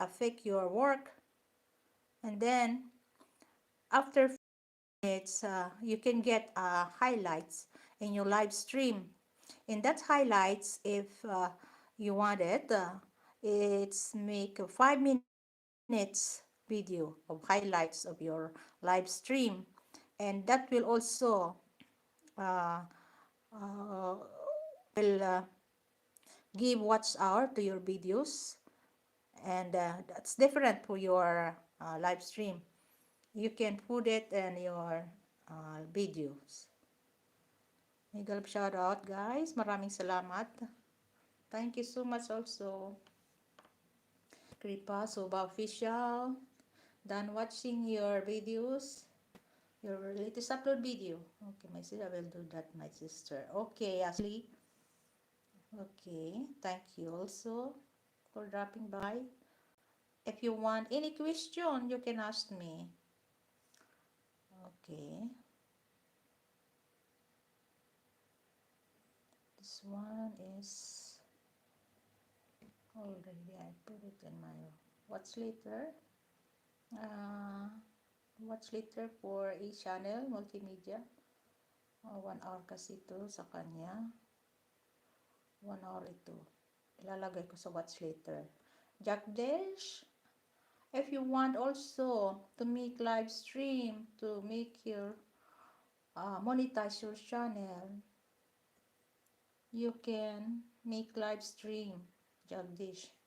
affect your work. And then after minutes, you can get highlights in your live stream. In that highlights, if you want it, it's make a 5 minutes video of highlights of your live stream, and that will also uh, uh, will give watch hour to your videos, and that's different for your live stream. You can put it in your videos. Miguel, shout out guys, maraming salamat. Thank you so much also. Kripa Soba Official, done watching your videos, your latest upload video. Okay, my sister, I will do that, my sister. Okay, Ashley. Okay, thank you also for dropping by. If you want any question, you can ask me. Okay. This one is already, I put it in my watch later. Watch later for e-channel, multimedia. 1 hour kasi ito sa kanya. 1 hour ito. Ilalagay ko sa watch later. Jackdash, if you want also to make live stream, to make your monetize your channel, you can make live stream, Jagdish.